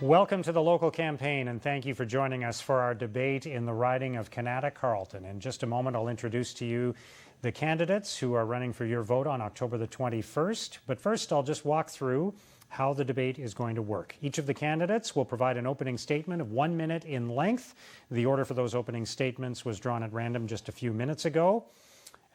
Welcome to the local campaign, and thank you for joining us for our debate in the riding of Kanata-Carleton. In just a moment, I'll introduce to you the candidates who are running for your vote on October the 21st. But first, I'll just walk through how the debate is going to work. Each of the candidates will provide an opening statement of 1 minute in length. The order for those opening statements was drawn at random just a few minutes ago.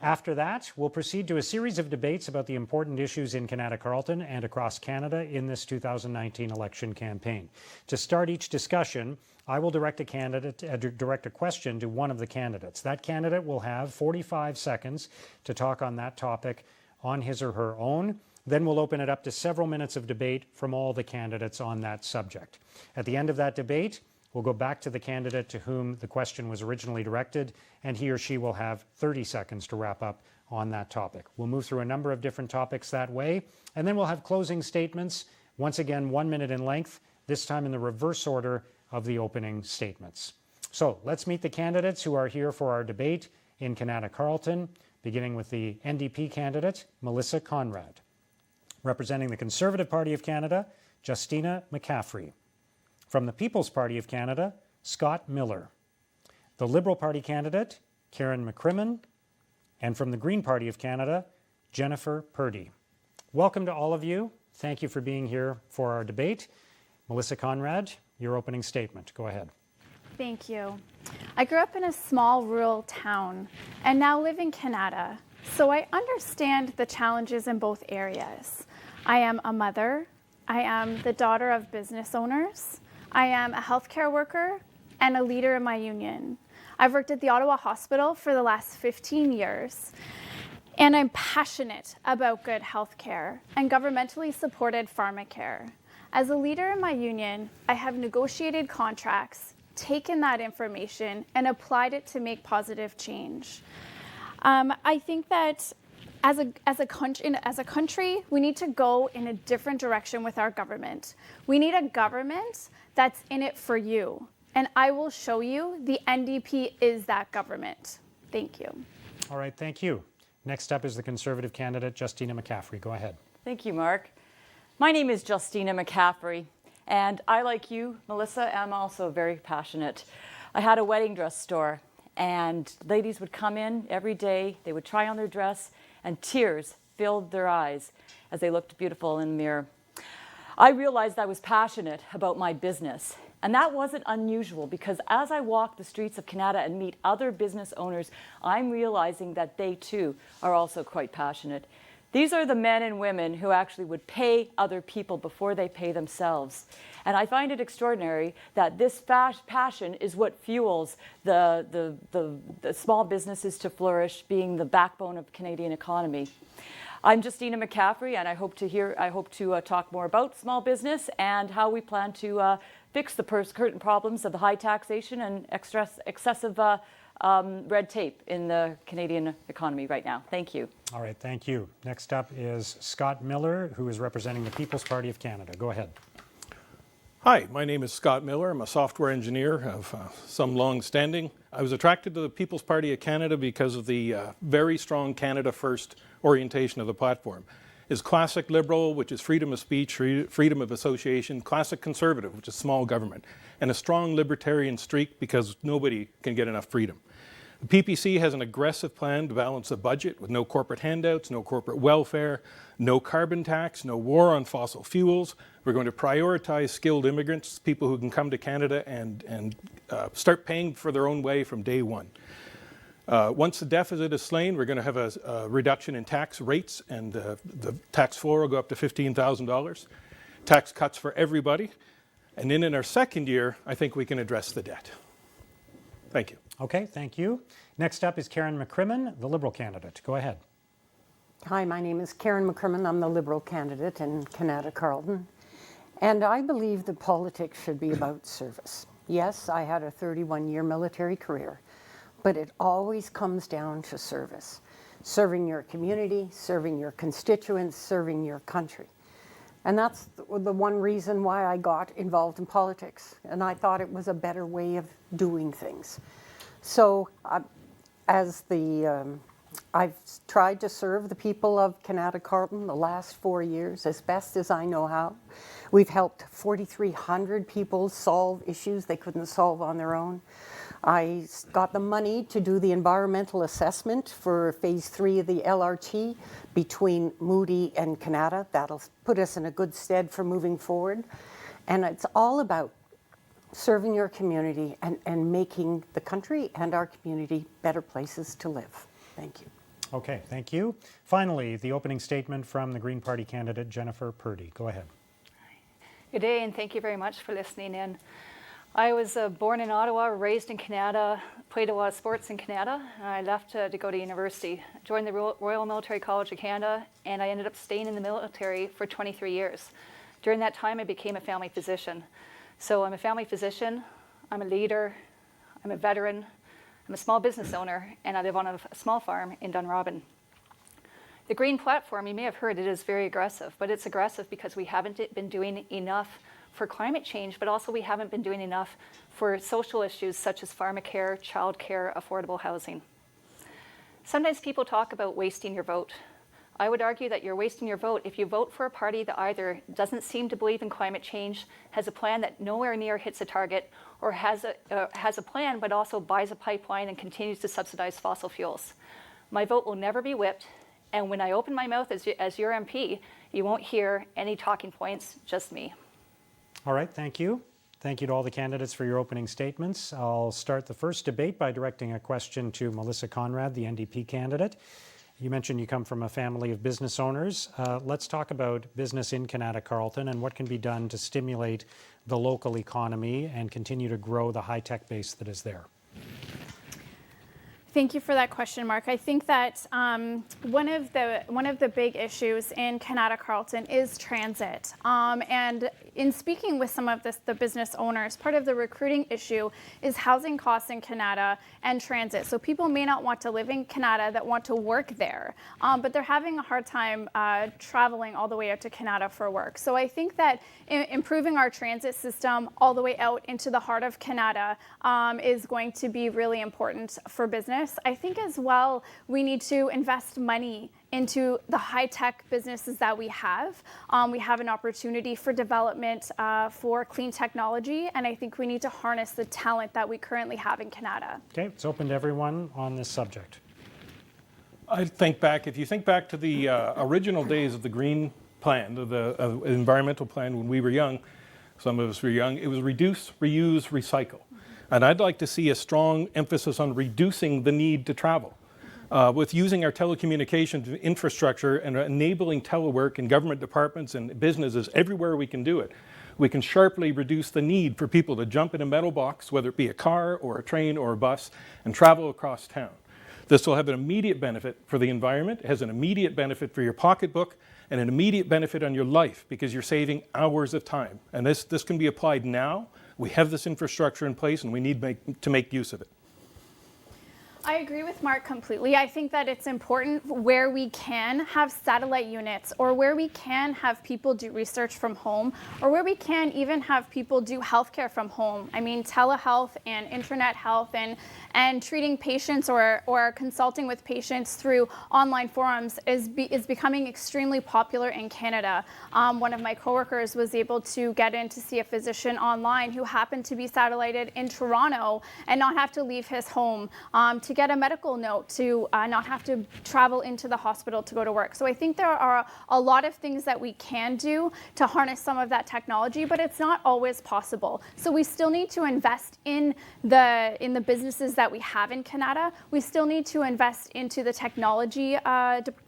After that, we'll proceed to a series of debates about the important issues in Kanata-Carleton and across Canada in this 2019 election campaign. To start each discussion, I will direct a question to one of the candidates. That candidate will have 45 seconds to talk on that topic on his or her own. Then we'll open it up to several minutes of debate from all the candidates on that subject. At the end of that debate, we'll go back to the candidate to whom the question was originally directed, and he or she will have 30 seconds to wrap up on that topic. We'll move through a number of different topics that way, and then we'll have closing statements, once again 1 minute in length, this time in the reverse order of the opening statements. So let's meet the candidates who are here for our debate in Kanata-Carleton, beginning with the NDP candidate, Melissa Conrad. Representing the Conservative Party of Canada, Justina Mccaffrey. From the People's Party of Canada, Scott Miller. The Liberal Party candidate, Karen Mccrimmon. And from the Green Party of Canada, Jennifer Purdy. Welcome to all of you. Thank you for being here for our debate. Melissa Conrad, your opening statement. Go ahead. Thank you. I grew up in a small rural town and now live in Canada, so I understand the challenges in both areas. I am a mother. I am the daughter of business owners. I am a healthcare worker and a leader in my union. I've worked at the Ottawa Hospital for the last 15 years, and I'm passionate about good healthcare and governmentally supported pharmacare. As a leader in my union, I have negotiated contracts, taken that information, and applied it to make positive change. I think that as a country, we need to go in a different direction with our government. We need a government that's in it for you. And I will show you the NDP is that government. Thank you. All right, thank you. Next up is the Conservative candidate, Justina Mccaffrey. Go ahead. Thank you, Mark. My name is Justina Mccaffrey, and I, like you, Melissa, am also very passionate. I had a wedding dress store, and ladies would come in every day, they would try on their dress, and tears filled their eyes as they looked beautiful in the mirror. I realized I was passionate about my business, and that wasn't unusual because as I walk the streets of Canada and meet other business owners, I'm realizing that they too are also quite passionate. These are the men and women who actually would pay other people before they pay themselves. And I find it extraordinary that this passion is what fuels the small businesses to flourish, being the backbone of the Canadian economy. I'm Justina Mccaffrey, and I hope to talk more about small business and how we plan to fix the current problems of the high taxation and excessive red tape in the Canadian economy right now. Thank you. All right, thank you. Next up is Scott Miller, who is representing the People's Party of Canada. Go ahead. Hi, my name is Scott Miller. I'm a software engineer of some long standing. I was attracted to the People's Party of Canada because of the very strong Canada First orientation of the platform. Is classic liberal, which is freedom of speech, freedom of association, classic conservative, which is small government, and a strong libertarian streak because nobody can get enough freedom. The PPC has an aggressive plan to balance the budget with no corporate handouts, no corporate welfare, no carbon tax, no war on fossil fuels. We're going to prioritize skilled immigrants, people who can come to Canada and start paying for their own way from day one. Once the deficit is slain, we're going to have a reduction in tax rates, and the tax floor will go up to $15,000. Tax cuts for everybody. And then in our second year, I think we can address the debt. Thank you. Okay, thank you. Next up is Karen Mccrimmon, the Liberal candidate. Go ahead. Hi, my name is Karen Mccrimmon. I'm the Liberal candidate in Kanata-Carleton. And I believe that politics should be about service. Yes, I had a 31-year military career, but it always comes down to service. Serving your community, serving your constituents, serving your country. And that's the one reason why I got involved in politics. And I thought it was a better way of doing things. So as the I've tried to serve the people of Kanata-Carleton the last 4 years as best as I know how. We've helped 4,300 people solve issues they couldn't solve on their own. I got the money to do the environmental assessment for phase 3 of the LRT between Moody and Kanata. That'll put us in a good stead for moving forward. And it's all about serving your community and making the country and our community better places to live. Thank you. Okay, thank you. Finally, the opening statement from the Green Party candidate, Jennifer Purdy. Go ahead. Good day, and thank you very much for listening in. I was born in Ottawa, raised in Canada, played a lot of sports in Canada. I left to go to university, joined the Royal Military College of Canada, and I ended up staying in the military for 23 years. During that time, I became a family physician. So I'm a family physician, I'm a leader, I'm a veteran, I'm a small business owner, and I live on a small farm in Dunrobin. The Green Platform, you may have heard, it is very aggressive, but it's aggressive because we haven't been doing enough for climate change, but also we haven't been doing enough for social issues such as pharmacare, childcare, affordable housing. Sometimes people talk about wasting your vote. I would argue that you're wasting your vote if you vote for a party that either doesn't seem to believe in climate change, has a plan that nowhere near hits a target, or has a plan but also buys a pipeline and continues to subsidize fossil fuels. My vote will never be whipped, and when I open my mouth as your MP, you won't hear any talking points, just me. All right, thank you. Thank you to all the candidates for your opening statements. I'll start the first debate by directing a question to Melissa Conrad, the NDP candidate. You mentioned you come from a family of business owners. Let's talk about business in Kanata-Carleton and what can be done to stimulate the local economy and continue to grow the high-tech base that is there. Thank you for that question, Mark. I think that one of the big issues in Kanata-Carleton is transit. And in speaking with some of the business owners, part of the recruiting issue is housing costs in Kanata and transit. So people may not want to live in Kanata that want to work there, but they're having a hard time traveling all the way out to Kanata for work. So I think that improving our transit system all the way out into the heart of Kanata is going to be really important for business. I think as well, we need to invest money into the high-tech businesses that we have. We have an opportunity for development for clean technology, and I think we need to harness the talent that we currently have in Kanata. Okay, it's open to everyone on this subject. I think back, if you think back to the original days of the Green Plan, the environmental plan when we were young, some of us were young, it was reduce, reuse, recycle. And I'd like to see a strong emphasis on reducing the need to travel. With using our telecommunications infrastructure and enabling telework in government departments and businesses everywhere we can do it, we can sharply reduce the need for people to jump in a metal box, whether it be a car or a train or a bus, and travel across town. This will have an immediate benefit for the environment, it has an immediate benefit for your pocketbook, and an immediate benefit on your life because you're saving hours of time. And this can be applied now. We have this infrastructure in place and we need to make use of it. I agree with Mark completely. I think that it's important where we can have satellite units or where we can have people do research from home or where we can even have people do healthcare from home. I mean, telehealth and internet health and treating patients or consulting with patients through online forums is becoming extremely popular in Canada. One of my coworkers was able to get in to see a physician online who happened to be satellited in Toronto and not have to leave his home to get a medical note, to not have to travel into the hospital to go to work. So I think there are a lot of things that we can do to harness some of that technology, but it's not always possible. So we still need to invest in the businesses that we have in Kanata. We still need to invest into the technology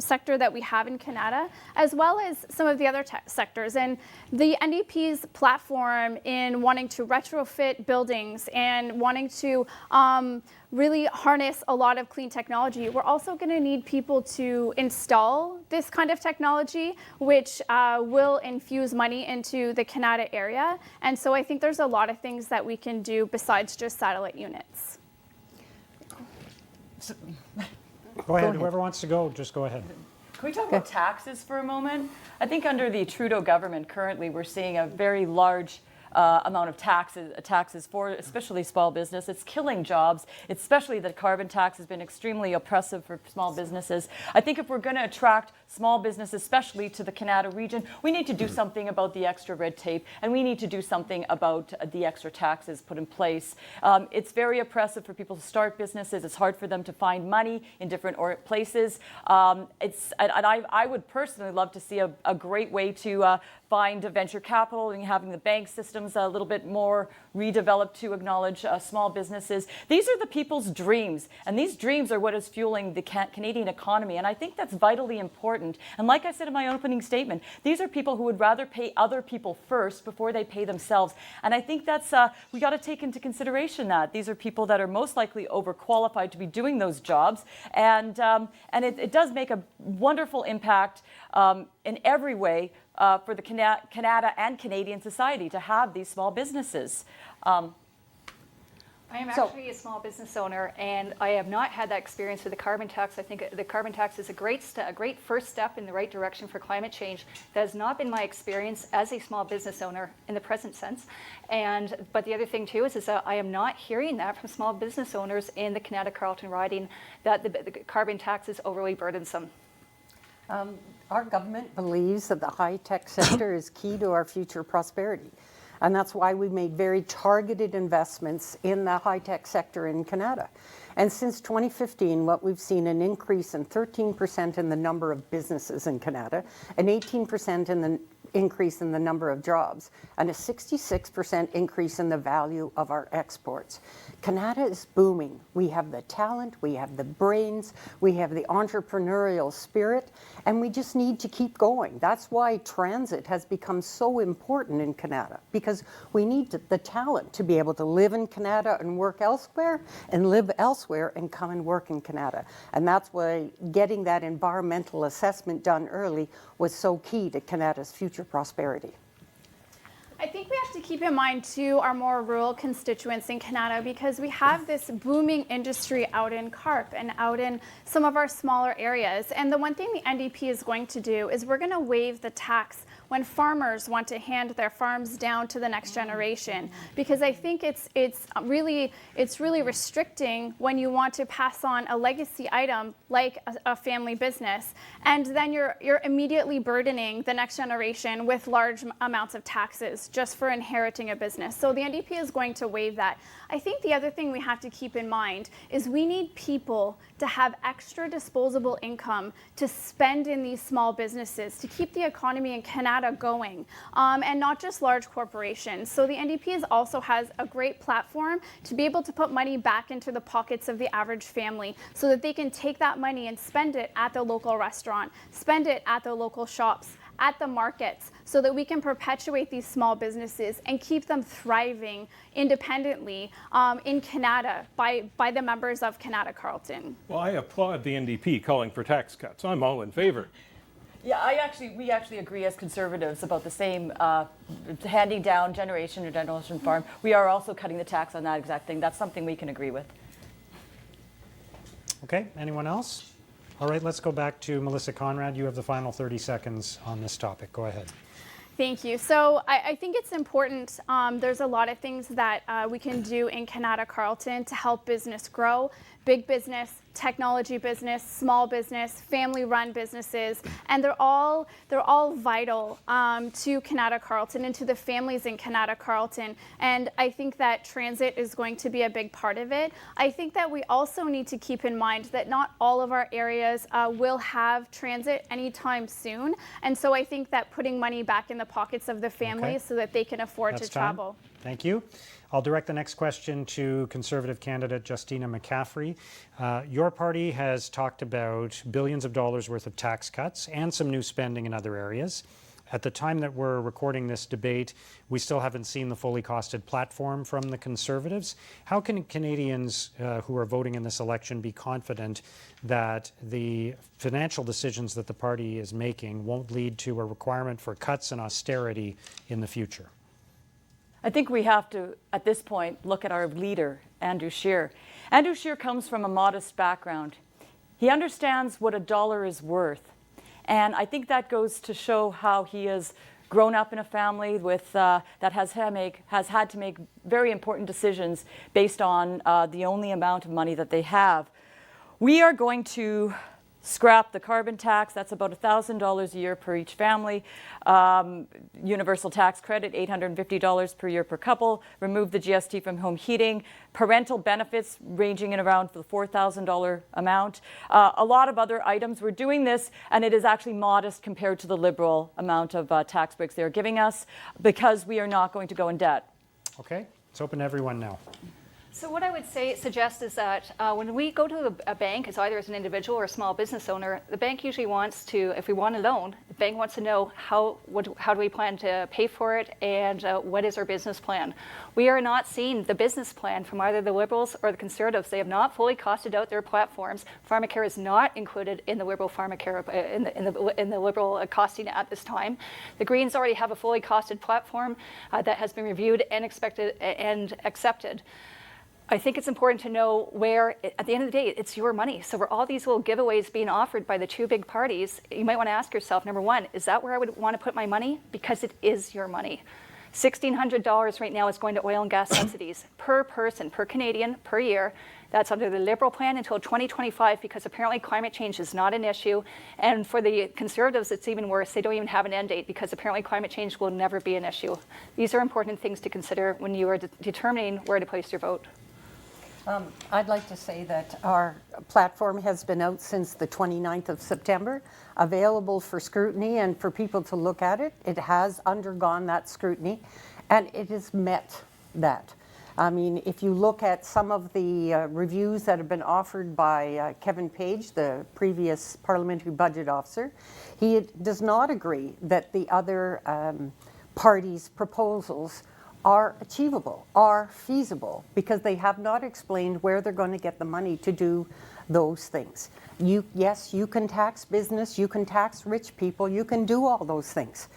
sector that we have in Kanata, as well as some of the other sectors. And the NDP's platform in wanting to retrofit buildings and wanting to really harness a lot of clean technology. We're also going to need people to install this kind of technology, which will infuse money into the Kanata area. And so I think there's a lot of things that we can do besides just satellite units. Go ahead, whoever wants to go, just go ahead. Can we talk about taxes for a moment? I think under the Trudeau government currently we're seeing a very large amount of taxes for especially small business. It's killing jobs, especially the carbon tax has been extremely oppressive for small businesses. I think if we're going to attract small business, especially to the Kanata region, we need to do something about the extra red tape, and we need to do something about the extra taxes put in place. It's very oppressive for people to start businesses. It's hard for them to find money in different places. I would personally love to see a great way to find venture capital and having the bank systems a little bit more redeveloped to acknowledge small businesses. These are the people's dreams, and these dreams are what is fueling the Canadian economy, and I think that's vitally important. And like I said in my opening statement, these are people who would rather pay other people first before they pay themselves, and I think that's we got to take into consideration that these are people that are most likely overqualified to be doing those jobs, and it does make a wonderful impact in every way for the Canada and Canadian society to have these small businesses. I am actually a small business owner, and I have not had that experience with the carbon tax. I think the carbon tax is a great first step in the right direction for climate change. That has not been my experience as a small business owner in the present sense. But the other thing too is that I am not hearing that from small business owners in the Kanata-Carleton riding that the carbon tax is overly burdensome. Our government believes that the high-tech sector is key to our future prosperity. And that's why we made very targeted investments in the high-tech sector in Canada. And since 2015, what we've seen an increase in 13% in the number of businesses in Canada, an 18% in the increase in the number of jobs, and a 66% increase in the value of our exports. Canada is booming. We have the talent, we have the brains, we have the entrepreneurial spirit, and we just need to keep going. That's why transit has become so important in Canada, because we need the talent to be able to live in Canada and work elsewhere, and live elsewhere and come and work in Canada. And that's why getting that environmental assessment done early was so key to Canada's future prosperity. I think we have to keep in mind too our more rural constituents in Canada, because we have this booming industry out in Carp and out in some of our smaller areas. And the one thing the NDP is going to do is we're going to waive the tax when farmers want to hand their farms down to the next generation, because I think it's really restricting when you want to pass on a legacy item like a family business, and then you're immediately burdening the next generation with large amounts of taxes just for inheriting a business. So the NDP is going to waive that. I think the other thing we have to keep in mind is we need people to have extra disposable income to spend in these small businesses to keep the economy in Canada going, and not just large corporations. So the NDP also has a great platform to be able to put money back into the pockets of the average family so that they can take that money and spend it at the local restaurant, spend it at the local shops, at the markets, so that we can perpetuate these small businesses and keep them thriving independently in Canada by the members of Kanata-Carleton. Well, I applaud the NDP calling for tax cuts. I'm all in favor. Yeah, we actually agree as Conservatives about the same handing down generation to generation farm. We are also cutting the tax on that exact thing. That's something we can agree with. Okay, anyone else? All right, let's go back to Melissa Conrad. You have the final 30 seconds on this topic. Go ahead. Thank you. So I think it's important. There's a lot of things that we can do in Kanata-Carleton to help business grow. Big business, technology business, small business, family-run businesses, and they're all vital to Kanata-Carleton and to the families in Kanata-Carleton. And I think that transit is going to be a big part of it. I think that we also need to keep in mind that not all of our areas will have transit anytime soon. And so I think that putting money back in the pockets of the families so that they can afford to travel. Thank you. I'll direct the next question to Conservative candidate Justina Mccaffrey. Your party has talked about billions of dollars worth of tax cuts and some new spending in other areas. At the time that we're recording this debate, we still haven't seen the fully costed platform from the Conservatives. How can Canadians who are voting in this election be confident that the financial decisions that the party is making won't lead to a requirement for cuts and austerity in the future? I think we have to, at this point, look at our leader, Andrew Scheer. Andrew Scheer comes from a modest background. He understands what a dollar is worth. And I think that goes to show how he has grown up in a family with that has had to make very important decisions based on the only amount of money that they have. We are going to scrap the carbon tax. That's about $1,000 a year per each family. Universal tax credit, $850 per year per couple. Remove the GST from home heating. Parental benefits ranging in around the $4,000 amount. A lot of other items. We're doing this, and it is actually modest compared to the Liberal amount of tax breaks they're giving us, because we are not going to go in debt. Okay, it's open to everyone now. So what I would suggest is that when we go to a bank, as either as an individual or a small business owner, the bank usually wants to, if we want a loan, the bank wants to know how do we plan to pay for it, and what is our business plan. We are not seeing the business plan from either the Liberals or the Conservatives. They have not fully costed out their platforms. Pharmacare is not included in the Liberal Pharmacare in the Liberal costing at this time. The Greens already have a fully costed platform that has been reviewed and accepted. I think it's important to know where, at the end of the day, it's your money. So for all these little giveaways being offered by the two big parties, you might want to ask yourself, number one, is that where I would want to put my money? Because it is your money. $1,600 right now is going to oil and gas subsidies per person, per Canadian, per year. That's under the Liberal plan until 2025, because apparently climate change is not an issue. And for the Conservatives, it's even worse. They don't even have an end date, because apparently climate change will never be an issue. These are important things to consider when you are determining where to place your vote. I'd like to say that our platform has been out since the 29th of September, available for scrutiny and for people to look at it. It has undergone that scrutiny, and it has met that. I mean, if you look at some of the reviews that have been offered by Kevin Page, the previous parliamentary budget officer, he does not agree that the other parties' proposals are achievable, are feasible, because they have not explained where they're going to get the money to do those things. Yes, you can tax business, you can tax rich people, you can do all those things.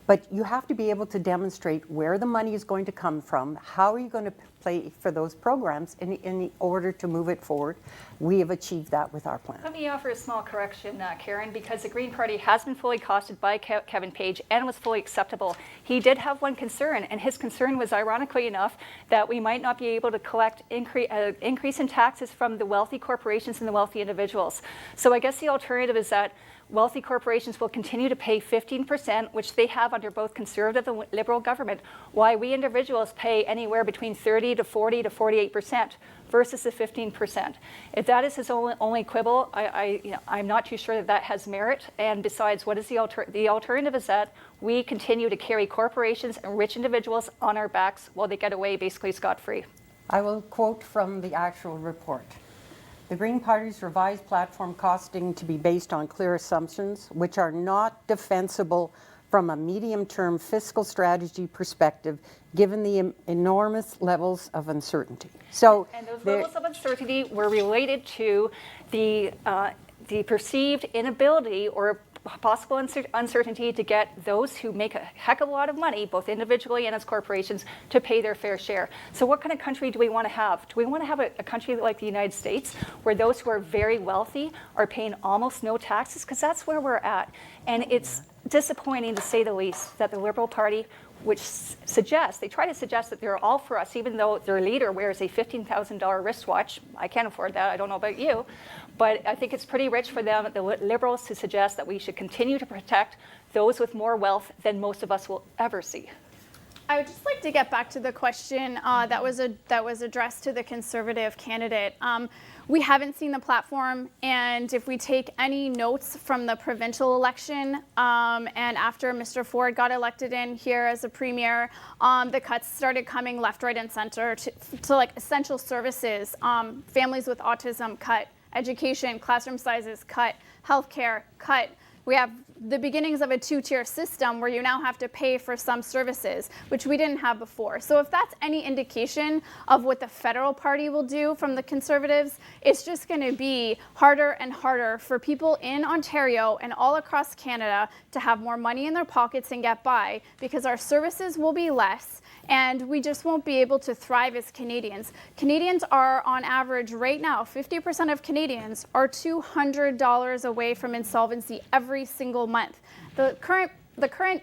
But you have to be able to demonstrate where the money is going to come from, how are you going to pay for those programs in order to move it forward. We have achieved that with our plan. Let me offer a small correction, Karen, because the Green Party has been fully costed by Kevin Page and was fully acceptable. He did have one concern, and his concern was, ironically enough, that we might not be able to collect increase in taxes from the wealthy corporations and the wealthy individuals. So I guess the alternative is that wealthy corporations will continue to pay 15%, which they have under both Conservative and Liberal government, while we individuals pay anywhere between 30 to 40 to 48% versus the 15%. If that is his only quibble, I'm not too sure that that has merit. And besides, what is the alternative is that we continue to carry corporations and rich individuals on our backs while they get away basically scot-free. I will quote from the actual report. The Green Party's revised platform costing to be based on clear assumptions, which are not defensible from a medium-term fiscal strategy perspective, given the enormous levels of uncertainty. So, and those levels of uncertainty were related to the perceived inability or possible uncertainty to get those who make a heck of a lot of money, both individually and as corporations, to pay their fair share. So what kind of country do we want to have? Do we want to have a country like the United States, where those who are very wealthy are paying almost no taxes? Because that's where we're at. And it's disappointing, to say the least, that the Liberal Party, which they try to suggest that they're all for us, even though their leader wears a $15,000 wristwatch. I can't afford that, I don't know about you. But I think it's pretty rich for them, the Liberals, to suggest that we should continue to protect those with more wealth than most of us will ever see. I would just like to get back to the question that was addressed to the Conservative candidate. We haven't seen the platform, and if we take any notes from the provincial election and after Mr. Ford got elected in here as a premier, the cuts started coming left, right, and center to like essential services, families with autism cut, education, classroom sizes cut, healthcare cut. We have the beginnings of a two-tier system where you now have to pay for some services, which we didn't have before. So if that's any indication of what the federal party will do from the Conservatives, it's just going to be harder and harder for people in Ontario and all across Canada to have more money in their pockets and get by, because our services will be less and we just won't be able to thrive as Canadians. Canadians are, on average right now, 50% of Canadians are $200 away from insolvency every single month. The current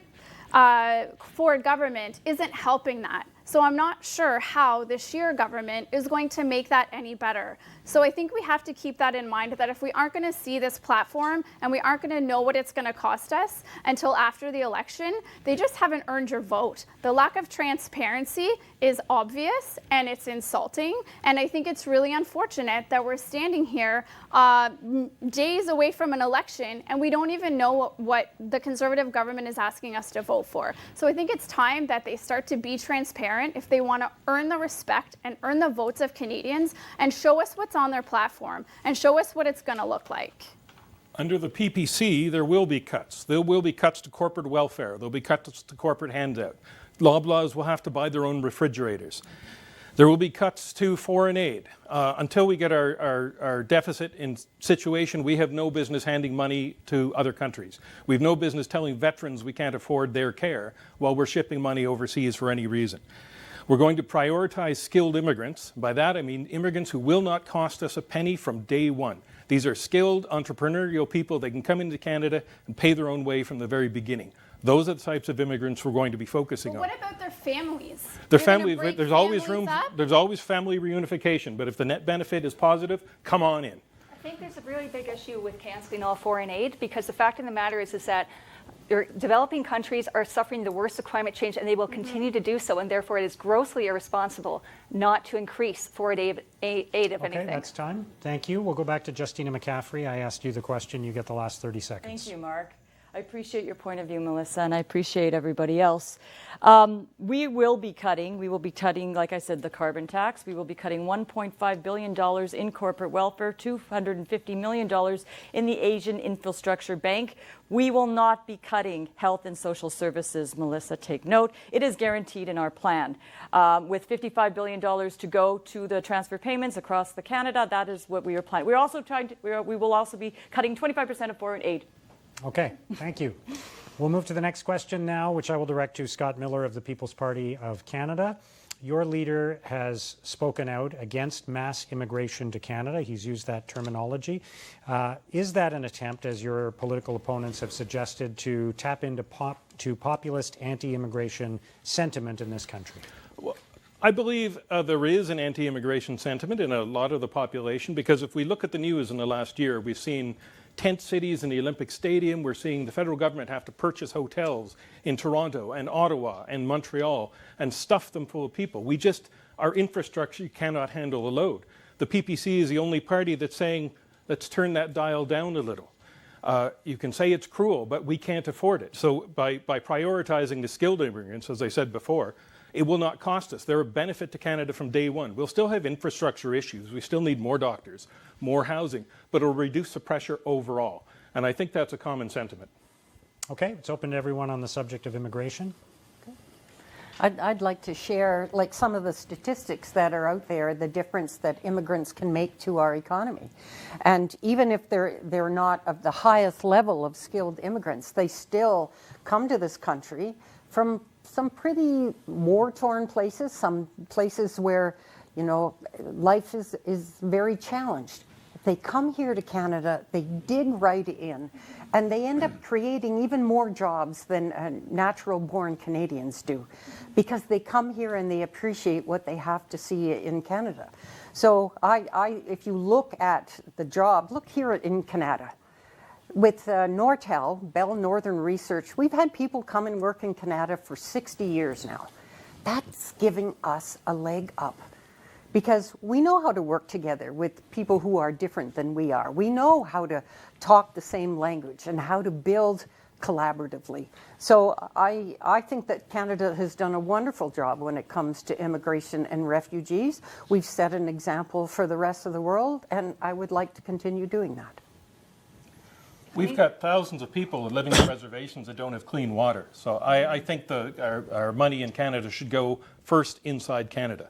Ford government isn't helping that. So I'm not sure how the Scheer government is going to make that any better. So I think we have to keep that in mind, that if we aren't going to see this platform and we aren't going to know what it's going to cost us until after the election, they just haven't earned your vote. The lack of transparency is obvious and it's insulting. And I think it's really unfortunate that we're standing here days away from an election and we don't even know what the Conservative government is asking us to vote for. So I think it's time that they start to be transparent if they want to earn the respect and earn the votes of Canadians and show us what's on their platform and show us what it's going to look like. Under the PPC, there will be cuts. There will be cuts to corporate welfare. There'll be cuts to corporate handout. Loblaws will have to buy their own refrigerators. There will be cuts to foreign aid. Until we get our deficit in situation, we have no business handing money to other countries. We have no business telling veterans we can't afford their care while we're shipping money overseas for any reason. We're going to prioritize skilled immigrants. By that, I mean immigrants who will not cost us a penny from day one. These are skilled, entrepreneurial people. They can come into Canada and pay their own way from the very beginning. Those are the types of immigrants we're going to be focusing on. What about their families? Their You're gonna families, break there's always families room, up? there's always family reunification, but if the net benefit is positive, come on in. I think there's a really big issue with canceling all foreign aid, because the fact of the matter is that developing countries are suffering the worst of climate change, and they will continue to do so, and therefore it is grossly irresponsible not to increase foreign aid if anything. Okay, that's time. Thank you. We'll go back to Justina Mccaffrey. I asked you the question. You get the last 30 seconds. Thank you, Mark. I appreciate your point of view, Melissa, and I appreciate everybody else. We will be cutting, like I said, the carbon tax. We will be cutting $1.5 billion in corporate welfare, $250 million in the Asian Infrastructure Bank. We will not be cutting health and social services, Melissa, take note. It is guaranteed in our plan. With $55 billion to go to the transfer payments across the Canada, that is what we are planning. We will also be cutting 25% of foreign aid. Okay, thank you. We'll move to the next question now, which I will direct to Scott Miller of the People's Party of Canada. Your leader has spoken out against mass immigration to Canada. He's used that terminology. Is that an attempt, as your political opponents have suggested, to tap into populist anti-immigration sentiment in this country? Well, I believe there is an anti-immigration sentiment in a lot of the population, because if we look at the news in the last year, we've seen tent cities in the Olympic Stadium. We're seeing the federal government have to purchase hotels in Toronto and Ottawa and Montreal and stuff them full of people. Our infrastructure cannot handle the load. The PPC is the only party that's saying, let's turn that dial down a little. You can say it's cruel, but we can't afford it. So by prioritizing the skilled immigrants, as I said before, it will not cost us. They're a benefit to Canada from day one. We'll still have infrastructure issues. We still need more doctors, more housing, but it'll reduce the pressure overall. And I think that's a common sentiment. Okay, it's open to everyone on the subject of immigration. I'd like to share some of the statistics that are out there, the difference that immigrants can make to our economy. And even if they're not of the highest level of skilled immigrants, they still come to this country from some pretty war-torn places, some places where, life is very challenged. If they come here to Canada, they dig right in, and they end up creating even more jobs than natural-born Canadians do, because they come here and they appreciate what they have to see in Canada. So if you look at the job, look here in Canada. With Nortel, Bell Northern Research, we've had people come and work in Canada for 60 years now. That's giving us a leg up, because we know how to work together with people who are different than we are. We know how to talk the same language and how to build collaboratively. So I think that Canada has done a wonderful job when it comes to immigration and refugees. We've set an example for the rest of the world, and I would like to continue doing that. We've got thousands of people living in reservations that don't have clean water. So I think our money in Canada should go first inside Canada.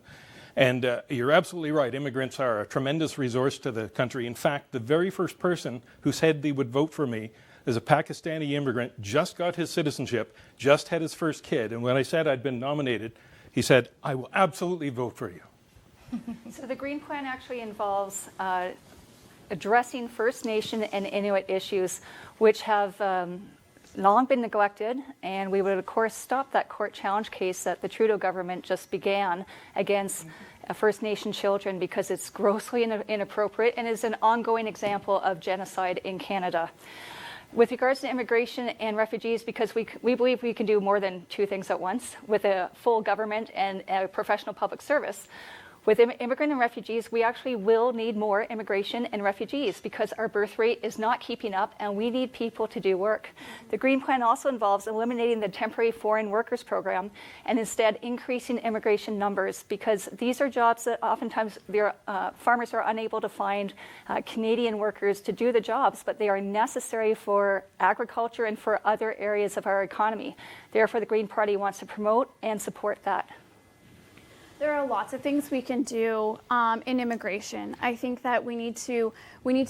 And you're absolutely right. Immigrants are a tremendous resource to the country. In fact, the very first person who said they would vote for me is a Pakistani immigrant, just got his citizenship, just had his first kid. And when I said I'd been nominated, he said, I will absolutely vote for you. So the Green Plan actually involves addressing First Nation and Inuit issues, which have long been neglected, and we would, of course, stop that court challenge case that the Trudeau government just began against First Nation children because it's grossly inappropriate and is an ongoing example of genocide in Canada. With regards to immigration and refugees, because we believe we can do more than two things at once with a full government and a professional public service. With immigrant and refugees, we actually will need more immigration and refugees because our birth rate is not keeping up and we need people to do work. The Green Plan also involves eliminating the temporary foreign workers program and instead increasing immigration numbers because these are jobs that oftentimes farmers are unable to find Canadian workers to do the jobs, but they are necessary for agriculture and for other areas of our economy. Therefore, the Green Party wants to promote and support that. There are lots of things we can do in immigration. I think that we need to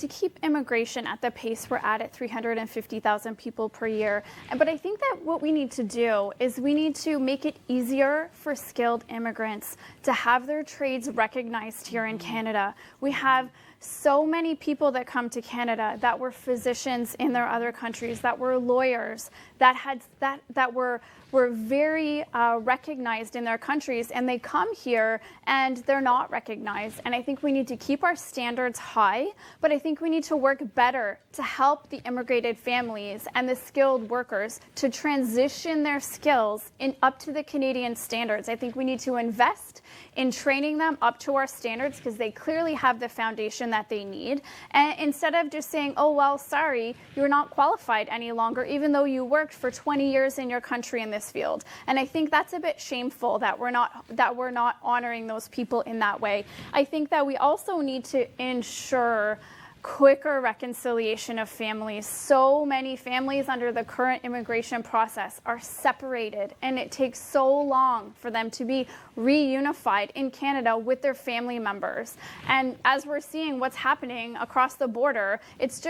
keep immigration at the pace we're at 350,000 people per year. But I think that what we need to do is we need to make it easier for skilled immigrants to have their trades recognized here in Canada. We have so many people that come to Canada that were physicians in their other countries, that were lawyers, that were very recognized in their countries, and they come here and they're not recognized. And I think we need to keep our standards high, but I think we need to work better to help the immigrated families and the skilled workers to transition their skills up to the Canadian standards. I think we need to invest in training them up to our standards because they clearly have the foundation that they need. And instead of just saying, oh, well, sorry, you're not qualified any longer, even though you worked for 20 years in your country in this field. And I think that's a bit shameful that we're not honoring those people in that way. I think that we also need to ensure quicker reconciliation of families. So many families under the current immigration process are separated, and it takes so long for them to be reunified in Canada with their family members. And as we're seeing what's happening across the border, it's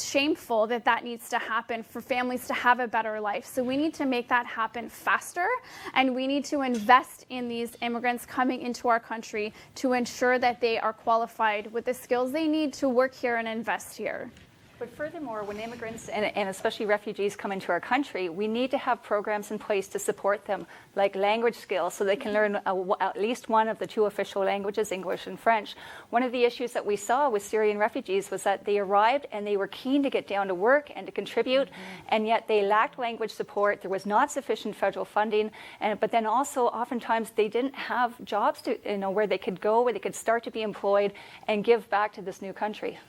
shameful that needs to happen for families to have a better life. So we need to make that happen faster, and we need to invest in these immigrants coming into our country to ensure that they are qualified with the skills they need to work here and invest here. But furthermore, when immigrants and especially refugees come into our country, we need to have programs in place to support them, like language skills, so they can learn at least one of the two official languages, English and French. One of the issues that we saw with Syrian refugees was that they arrived and they were keen to get down to work and to contribute, and yet they lacked language support. There was not sufficient federal funding, but then also oftentimes they didn't have jobs where they could go, where they could start to be employed and give back to this new country.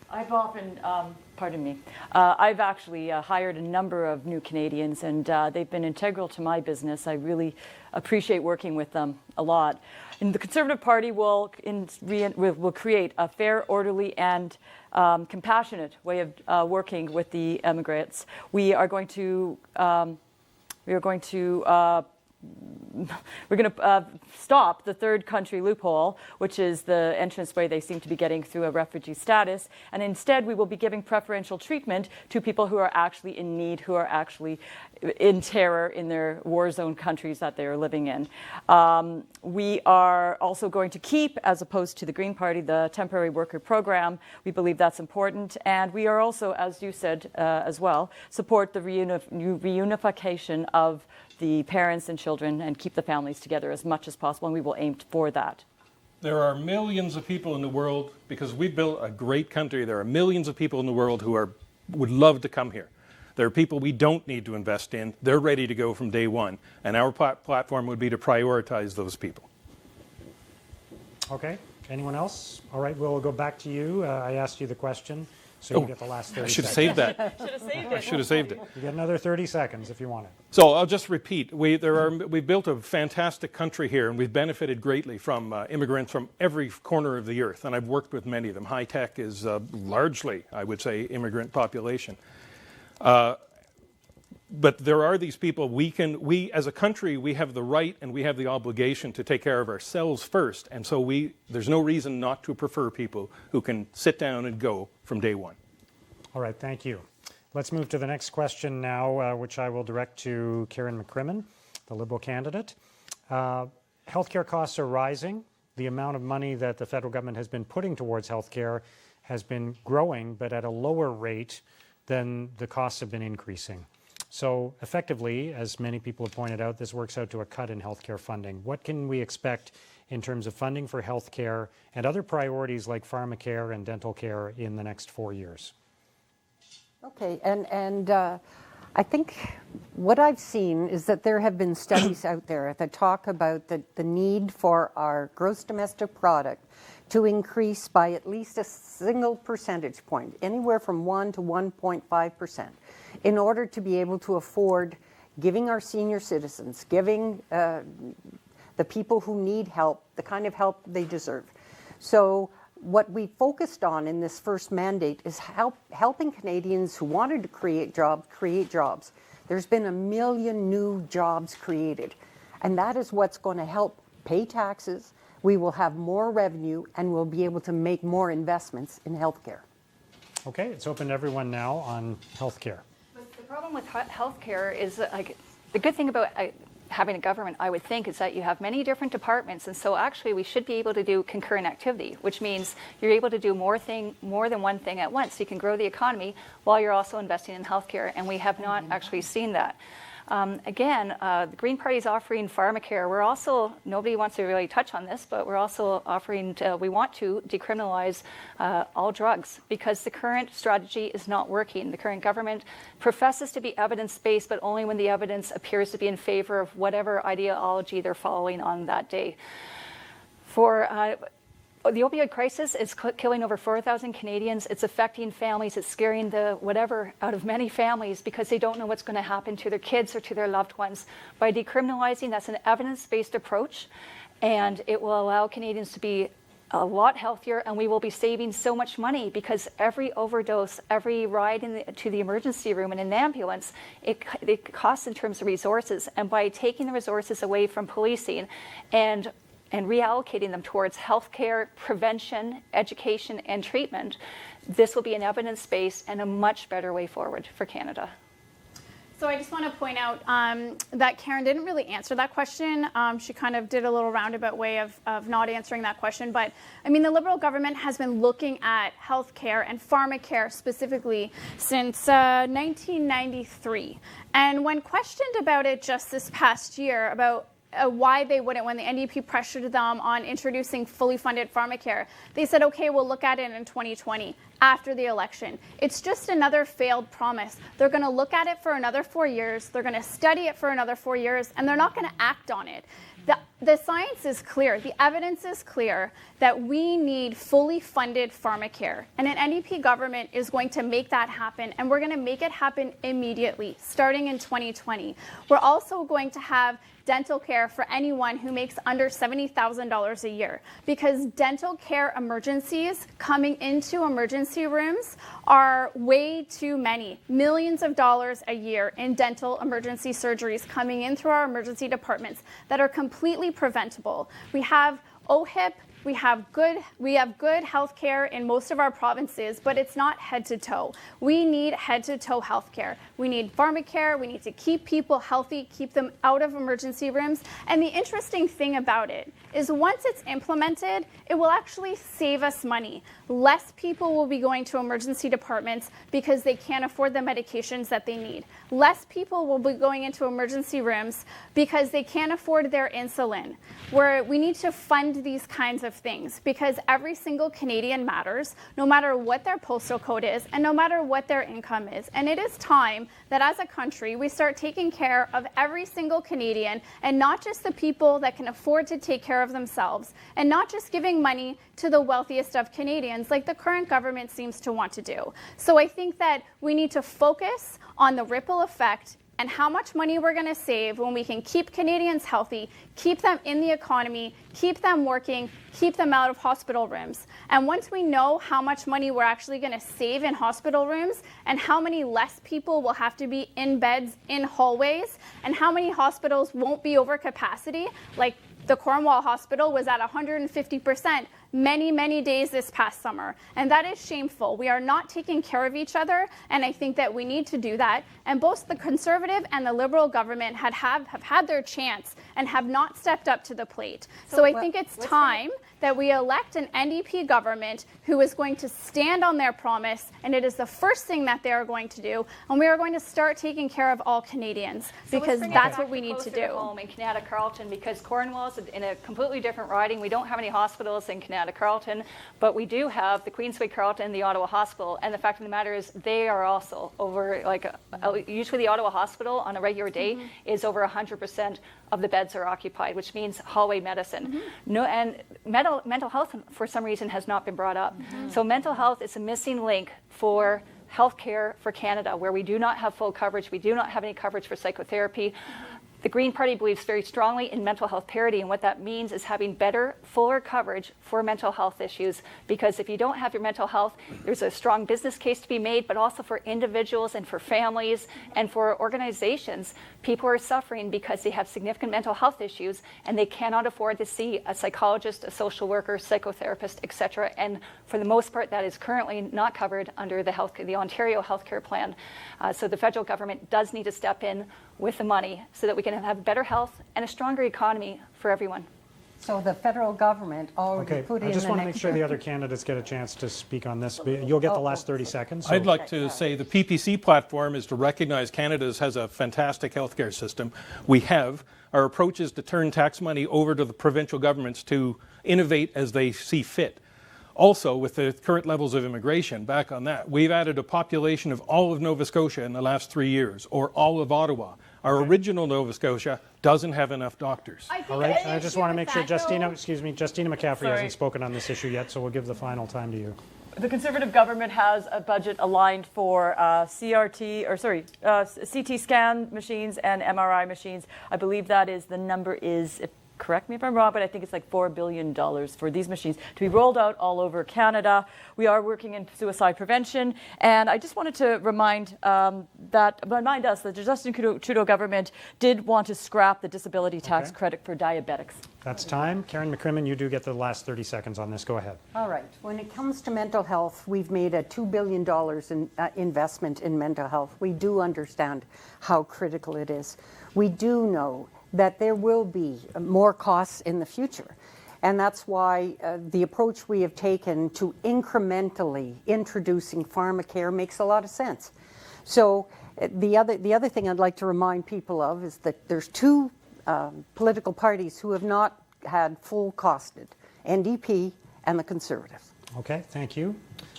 I've often, I've actually hired a number of new Canadians, and they've been integral to my business. I really appreciate working with them a lot. And the Conservative Party will create a fair, orderly, and compassionate way of working with the immigrants. We're going to stop the third country loophole, which is the entranceway they seem to be getting through a refugee status. And instead, we will be giving preferential treatment to people who are actually in need, who are actually in terror in their war zone countries that they are living in. We are also going to keep, as opposed to the Green Party, the temporary worker program. We believe that's important. And we are also, as you said as well, support the reunification of the parents and children and keep the families together as much as possible, and we will aim for that. There are millions of people in the world, because we built a great country, there are millions of people in the world who would love to come here. There are people we don't need to invest in. They're ready to go from day one, and our platform would be to prioritize those people. Okay. Anyone else? All right, we'll go back to you. I asked you the question, so you get the last 30 seconds. I should have saved that. I should have saved it. You get another 30 seconds if you want it. So I'll just repeat. We've built a fantastic country here, and we've benefited greatly from immigrants from every corner of the earth, and I've worked with many of them. High tech is largely, I would say, immigrant population. But there are these people, we as a country, we have the right and we have the obligation to take care of ourselves first. And so there's no reason not to prefer people who can sit down and go from day one. All right, thank you. Let's move to the next question now, which I will direct to Karen Mccrimmon, the Liberal candidate. Healthcare costs are rising. The amount of money that the federal government has been putting towards healthcare has been growing, but at a lower rate then the costs have been increasing. So effectively, as many people have pointed out, this works out to a cut in healthcare funding. What can we expect in terms of funding for healthcare and other priorities like pharmacare and dental care in the next 4 years? Okay, and I think what I've seen is that there have been studies out there that talk about the need for our gross domestic product to increase by at least a single percentage point, anywhere from 1 to 1.5%, in order to be able to afford giving our senior citizens, giving the people who need help, the kind of help they deserve. So what we focused on in this first mandate is helping Canadians who wanted to create jobs. There's been 1 million new jobs created, and that is what's going to help pay taxes. We will have more revenue, and we'll be able to make more investments in healthcare. Okay, it's open to everyone now on healthcare. But the problem with healthcare is like the good thing about having a government, I would think, is that you have many different departments, and so actually we should be able to do concurrent activity, which means you're able to do more than one thing at once. You can grow the economy while you're also investing in healthcare, and we have not actually seen that. The Green Party is offering pharmacare. We're also, nobody wants to really touch on this, but we're also offering, we want to decriminalize all drugs because the current strategy is not working. The current government professes to be evidence-based, but only when the evidence appears to be in favor of whatever ideology they're following on that day. The opioid crisis is killing over 4,000 Canadians. It's affecting families. It's scaring the whatever out of many families because they don't know what's going to happen to their kids or to their loved ones. By decriminalizing, that's an evidence-based approach, and it will allow Canadians to be a lot healthier, and we will be saving so much money because every overdose, every ride to the emergency room in an ambulance, it costs in terms of resources. And by taking the resources away from policing and reallocating them towards healthcare, prevention, education, and treatment, this will be an evidence-based and a much better way forward for Canada. So I just want to point out that Karen didn't really answer that question. She kind of did a little roundabout way of not answering that question. But I mean, the Liberal government has been looking at healthcare and pharmacare specifically since 1993. And when questioned about it just this past year, about why they wouldn't, when the NDP pressured them on introducing fully funded pharmacare, they said, okay, we'll look at it in 2020 after the election. It's just another failed promise. They're going to look at it for another 4 years, they're going to study it for another 4 years, and they're not going to act on it. The science is clear, the evidence is clear that we need fully funded pharmacare. And an NDP government is going to make that happen, and we're going to make it happen immediately, starting in 2020. We're also going to have dental care for anyone who makes under $70,000 a year, because dental care emergencies coming into emergency rooms are way too many. Millions of dollars a year in dental emergency surgeries coming in through our emergency departments that are completely preventable. We have OHIP. We have good health care in most of our provinces, but it's not head to toe. We need head to toe health care. We need pharmacare. We need to keep people healthy, keep them out of emergency rooms. And the interesting thing about it is once it's implemented, it will actually save us money. Less people will be going to emergency departments because they can't afford the medications that they need. Less people will be going into emergency rooms because they can't afford their insulin. Where we need to fund these kinds of things because every single Canadian matters, no matter what their postal code is and no matter what their income is. And it is time that as a country we start taking care of every single Canadian and not just the people that can afford to take care of themselves and not just giving money to the wealthiest of Canadians like the current government seems to want to do. So I think that we need to focus on the ripple effect and how much money we're going to save when we can keep Canadians healthy, keep them in the economy, keep them working, keep them out of hospital rooms. And once we know how much money we're actually going to save in hospital rooms and how many less people will have to be in beds in hallways and how many hospitals won't be over capacity, like the Cornwall Hospital was at 150%. many, many days this past summer. And that is shameful. We are not taking care of each other. And I think that we need to do that. And both the Conservative and the Liberal government have had their chance and have not stepped up to the plate. So I think it's time that we elect an NDP government who is going to stand on their promise, and it is the first thing that they are going to do, and we are going to start taking care of all Canadians, because that's what we need to do. Home in Kanata-Carleton, because Cornwall is in a completely different riding. We don't have any hospitals in Kanata-Carleton, but we do have the Queensway Carleton, the Ottawa Hospital, and the fact of the matter is they are also over, usually the Ottawa Hospital on a regular day is over 100% of the beds are occupied, which means hallway medicine. And mental health, for some reason, has not been brought up. So mental health is a missing link for healthcare for Canada, where we do not have full coverage. We do not have any coverage for psychotherapy. The Green Party believes very strongly in mental health parity, and what that means is having better, fuller coverage for mental health issues, because if you don't have your mental health, there's a strong business case to be made, but also for individuals and for families and for organizations. People are suffering because they have significant mental health issues and they cannot afford to see a psychologist, a social worker, psychotherapist, etc. And for the most part, that is currently not covered under the Ontario Healthcare Plan. So the federal government does need to step in with the money so that we can have better health and a stronger economy for everyone. So the federal government already Okay, put in I just the want to next make sure the other candidates get a chance to speak on this. You'll get the last 30 seconds. So. I'd like to say the PPC platform is to recognize Canada has a fantastic healthcare system. We have. Our approach is to turn tax money over to the provincial governments to innovate as they see fit. Also, with the current levels of immigration, back on that, we've added a population of all of Nova Scotia in the last 3 years, or all of Ottawa. Our original Nova Scotia doesn't have enough doctors. All right, I just want to make sure Justina Mccaffrey hasn't spoken on this issue yet, so we'll give the final time to you. The Conservative government has a budget aligned for CT scan machines and MRI machines. I believe that is, the number is, correct me if I'm wrong, but I think it's like $4 billion for these machines to be rolled out all over Canada. We are working in suicide prevention, and I just wanted to remind us that the Justin Trudeau government did want to scrap the disability tax credit for diabetics. That's time. Karen Mccrimmon, you do get the last 30 seconds on this. Go ahead. All right. When it comes to mental health, we've made a $2 billion investment in mental health. We do understand how critical it is. We do know that there will be more costs in the future. And that's why the approach we have taken to incrementally introducing pharmacare makes a lot of sense. So the other thing I'd like to remind people of is that there's two political parties who have not had full costed, NDP and the Conservative. Okay, thank you.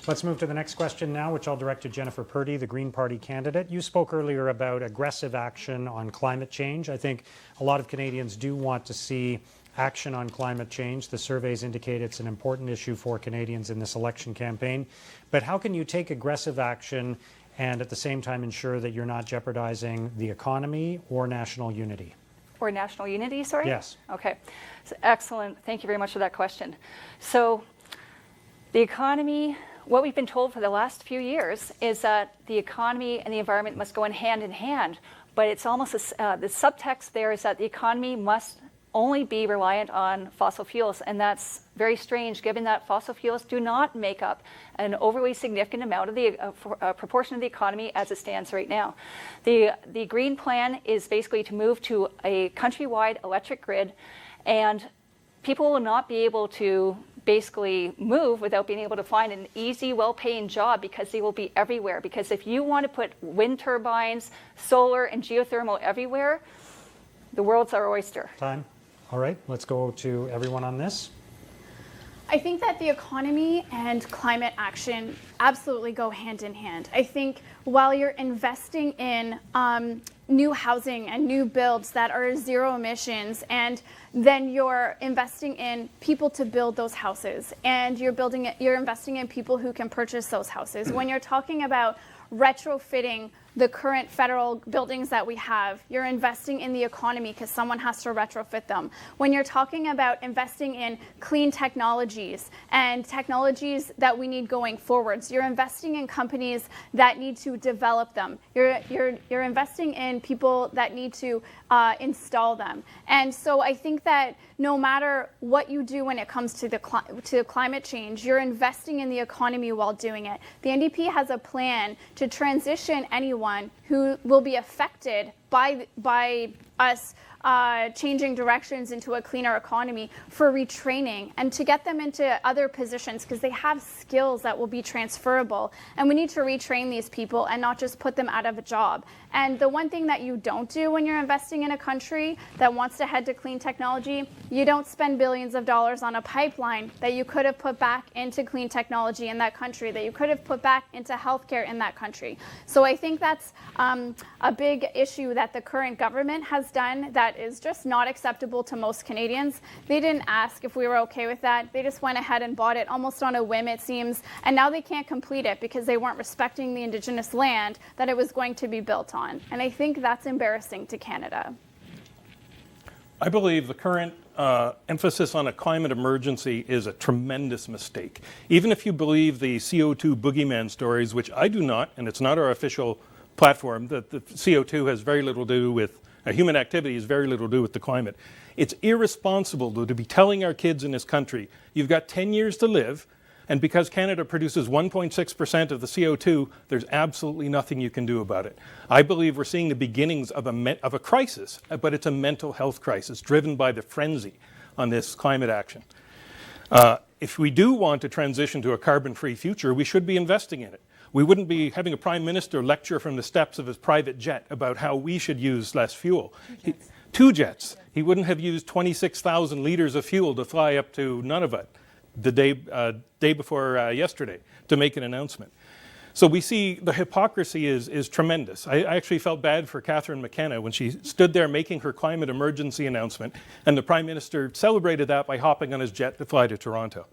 Let's move to the next question now, which I'll direct to Jennifer Purdy, the Green Party candidate. You spoke earlier about aggressive action on climate change. I think a lot of Canadians do want to see action on climate change. The surveys indicate it's an important issue for Canadians in this election campaign. But how can you take aggressive action and at the same time ensure that you're not jeopardizing the economy or national unity? Or national unity, sorry? Yes. Okay. So excellent. Thank you very much for that question. So the economy, what we've been told for the last few years is that the economy and the environment must go in hand, but it's almost the subtext there is that the economy must only be reliant on fossil fuels, and that's very strange given that fossil fuels do not make up an overly significant amount of the proportion of the economy as it stands right now. The Green Plan is basically to move to a countrywide electric grid, and people will not be able to basically move without being able to find an easy, well-paying job, because they will be everywhere. Because if you want to put wind turbines, solar, and geothermal everywhere, the world's our oyster. Time. All right, let's go to everyone on this. I think that the economy and climate action absolutely go hand in hand. I think while you're investing in new housing and new builds that are zero emissions, and then you're investing in people to build those houses, and you're investing in people who can purchase those houses. When you're talking about retrofitting the current federal buildings that we have. You're investing in the economy because someone has to retrofit them. When you're talking about investing in clean technologies and technologies that we need going forwards, you're investing in companies that need to develop them. You're investing in people that need to install them. And so I think that no matter what you do when it comes to climate change, you're investing in the economy while doing it. The NDP has a plan to transition anyone who will be affected by us changing directions into a cleaner economy for retraining and to get them into other positions because they have skills that will be transferable. And we need to retrain these people and not just put them out of a job. And the one thing that you don't do when you're investing in a country that wants to head to clean technology, you don't spend billions of dollars on a pipeline that you could have put back into clean technology in that country, that you could have put back into healthcare in that country. So I think that's a big issue that the current government has done that is just not acceptable to most Canadians. They didn't ask if we were okay with that. They just went ahead and bought it almost on a whim, it seems. And now they can't complete it because they weren't respecting the Indigenous land that it was going to be built on. And I think that's embarrassing to Canada. I believe the current emphasis on a climate emergency is a tremendous mistake. Even if you believe the CO2 boogeyman stories, which I do not, and it's not our official platform, that the CO2 has very little to do with human activity, has very little to do with the climate. It's irresponsible to be telling our kids in this country, you've got 10 years to live, and because Canada produces 1.6% of the CO2, there's absolutely nothing you can do about it. I believe we're seeing the beginnings of a crisis, but it's a mental health crisis driven by the frenzy on this climate action. If we do want to transition to a carbon-free future, we should be investing in it. We wouldn't be having a prime minister lecture from the steps of his private jet about how we should use less fuel. Two jets. He wouldn't have used 26,000 liters of fuel to fly up to Nunavut the day before yesterday to make an announcement. So we see the hypocrisy is tremendous. I actually felt bad for Catherine McKenna when she stood there making her climate emergency announcement, and the Prime Minister celebrated that by hopping on his jet to fly to Toronto.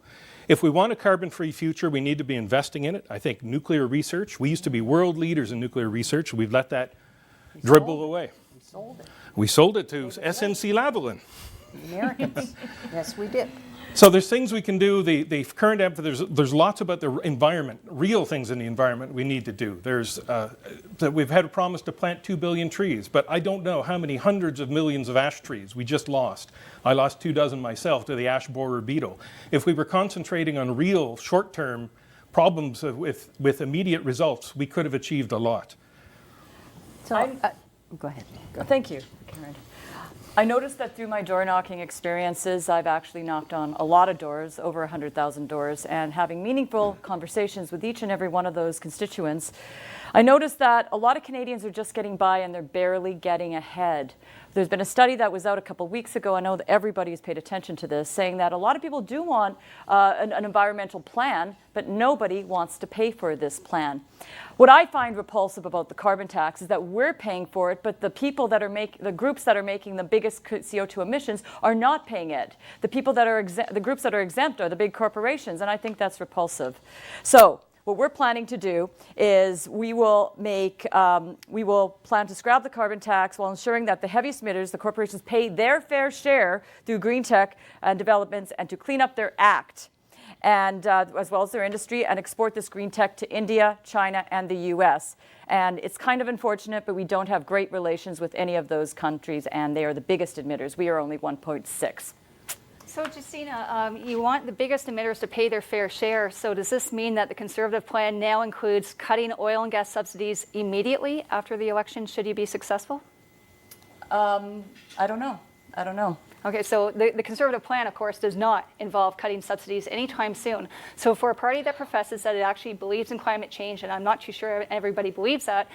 If we want a carbon-free future, we need to be investing in it. I think nuclear research, we used to be world leaders in nuclear research. We've let that dribble away. We sold it. We sold it to SNC-Lavalin. The Americans. Yes, we did. So there's things we can do. The current emphasis, there's lots about the environment, real things in the environment we need to do. There's that we've had a promise to plant 2 billion trees, but I don't know how many hundreds of millions of ash trees we just lost. I lost 24 myself to the ash borer beetle. If we were concentrating on real short-term problems with immediate results, we could have achieved a lot. So, go ahead. Thank you, Karen. I noticed that through my door knocking experiences, I've actually knocked on a lot of doors, over 100,000 doors, and having meaningful conversations with each and every one of those constituents, I noticed that a lot of Canadians are just getting by and they're barely getting ahead. There's been a study that was out a couple weeks ago, I know that everybody has paid attention to this, saying that a lot of people do want an environmental plan, but nobody wants to pay for this plan. What I find repulsive about the carbon tax is that we're paying for it, but the people that are the groups that are making the biggest CO2 emissions are not paying it. The people that are the groups that are exempt are the big corporations, and I think that's repulsive. So what we're planning to do is we will plan to scrap the carbon tax while ensuring that the heaviest emitters, the corporations, pay their fair share through green tech and developments and to clean up their act, and as well as their industry, and export this green tech to India, China, and the US. And it's kind of unfortunate, but we don't have great relations with any of those countries, and they are the biggest emitters. We are only 1.6. So, Justina, you want the biggest emitters to pay their fair share. So does this mean that the Conservative plan now includes cutting oil and gas subsidies immediately after the election, should you be successful? I don't know. Okay, so the Conservative plan, of course, does not involve cutting subsidies anytime soon. So for a party that professes that it actually believes in climate change, and I'm not too sure everybody believes that,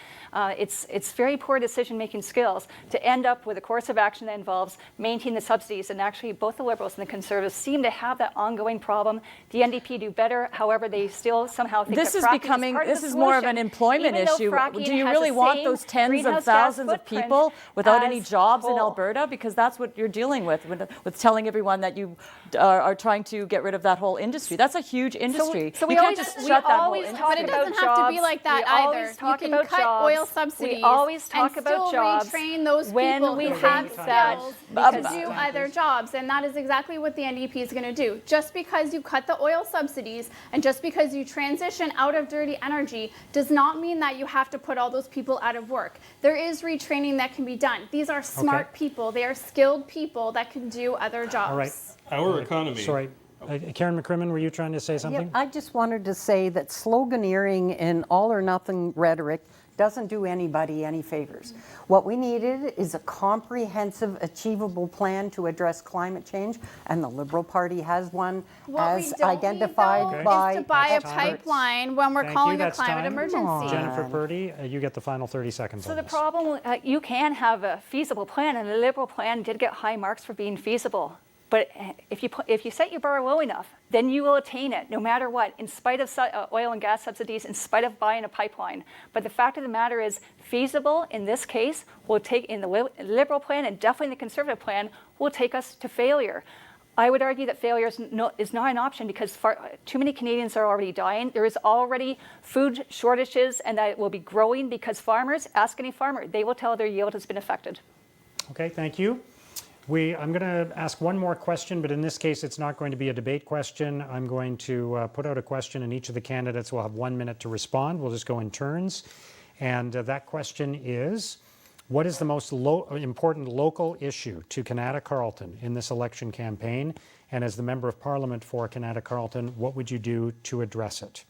it's very poor decision-making skills to end up with a course of action that involves maintaining the subsidies. And actually, both the Liberals and the Conservatives seem to have that ongoing problem. The NDP do better. However, they still somehow think this that is fracking becoming. is part This of the is solution, more of an employment even though issue. fracking Do you has really the want same those tens greenhouse of gas thousands of footprint people without any as jobs in coal. Alberta? Because that's what you're dealing with. with telling everyone that you are trying to get rid of that whole industry. That's a huge industry. So we you can't always- just we shut that whole always industry. talk But it about doesn't have to be jobs. like that We either. always talk You can about cut jobs. oil subsidies We always talk and about still jobs retrain those when people we who think have that skills to do other jobs, and that is exactly what the NDP is going to do. Just because you cut the oil subsidies and just because you transition out of dirty energy does not mean that you have to put all those people out of work. There is retraining that can be done. These are smart people. They are skilled people that can do other jobs. All right. Our economy. Sorry. Karen McCrimmon, were you trying to say something? Yeah, I just wanted to say that sloganeering and all or nothing rhetoric doesn't do anybody any favors. What we needed is a comprehensive, achievable plan to address climate change, and the Liberal Party has one What we as don't identified need, though, by is to buy a experts. pipeline when we're Thank calling you. a That's climate time. emergency. Jennifer Purdy, you get the final 30 seconds So on the this. problem, you can have a feasible plan, and the Liberal plan did get high marks for being feasible. But if you set your bar low enough, then you will attain it, no matter what, in spite of oil and gas subsidies, in spite of buying a pipeline. But the fact of the matter is, feasible in this case will take, in the Liberal plan and definitely in the Conservative plan, will take us to failure. I would argue that failure is not an option because too many Canadians are already dying. There is already food shortages, and that will be growing because farmers, ask any farmer, they will tell their yield has been affected. Okay, thank you. I'm going to ask one more question, but in this case, it's not going to be a debate question. I'm going to put out a question, and each of the candidates will have 1 minute to respond. We'll just go in turns. And that question is, what is the most important local issue to Kanata-Carleton in this election campaign? And as the Member of Parliament for Kanata-Carleton, what would you do to address it?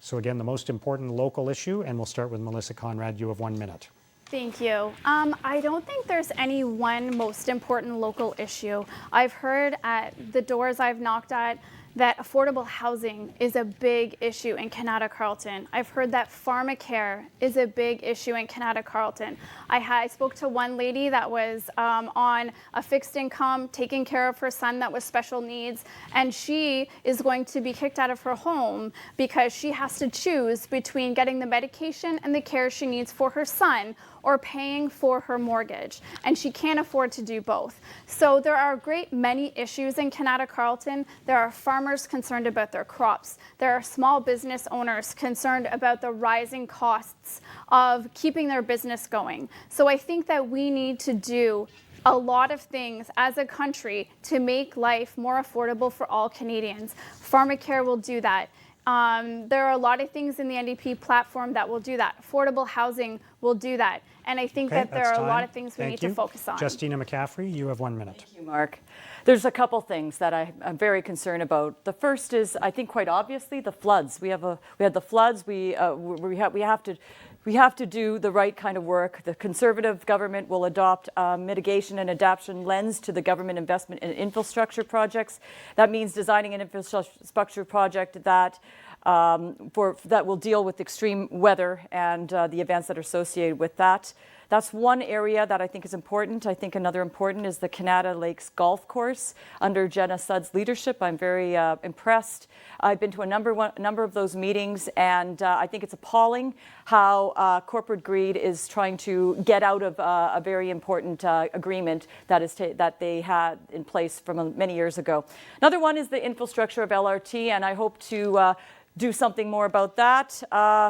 So again, the most important local issue, and we'll start with Melissa Conrad. You have 1 minute. Thank you. I don't think there's any one most important local issue. I've heard at the doors I've knocked at that affordable housing is a big issue in Kanata-Carleton. I've heard that pharmacare is a big issue in Kanata-Carleton. I spoke to one lady that was on a fixed income, taking care of her son that was special needs, and she is going to be kicked out of her home because she has to choose between getting the medication and the care she needs for her son or paying for her mortgage, and she can't afford to do both. So there are a great many issues in Kanata-Carleton. There are farmers concerned about their crops. There are small business owners concerned about the rising costs of keeping their business going. So I think that we need to do a lot of things as a country to make life more affordable for all Canadians. Pharmacare will do that. There are a lot of things in the NDP platform that will do that. Affordable housing will do that. And I think that there are a lot of things we need to focus on. Justina Mccaffrey, you have 1 minute. Thank you, Mark. There's a couple things that I'm very concerned about. The first is, I think quite obviously, the floods. We had the floods. We have to do the right kind of work. The Conservative government will adopt a mitigation and adaptation lens to the government investment in infrastructure projects. That means designing an infrastructure project that will deal with extreme weather and the events that are associated with that. That's one area that I think is important. I think another important is the Kanata Lakes Golf Course under Jenna Sudd's leadership. I'm very impressed. I've been to a number of those meetings, and I think it's appalling how corporate greed is trying to get out of a very important agreement that they had in place from many years ago. Another one is the infrastructure of LRT, and I hope to do something more about that.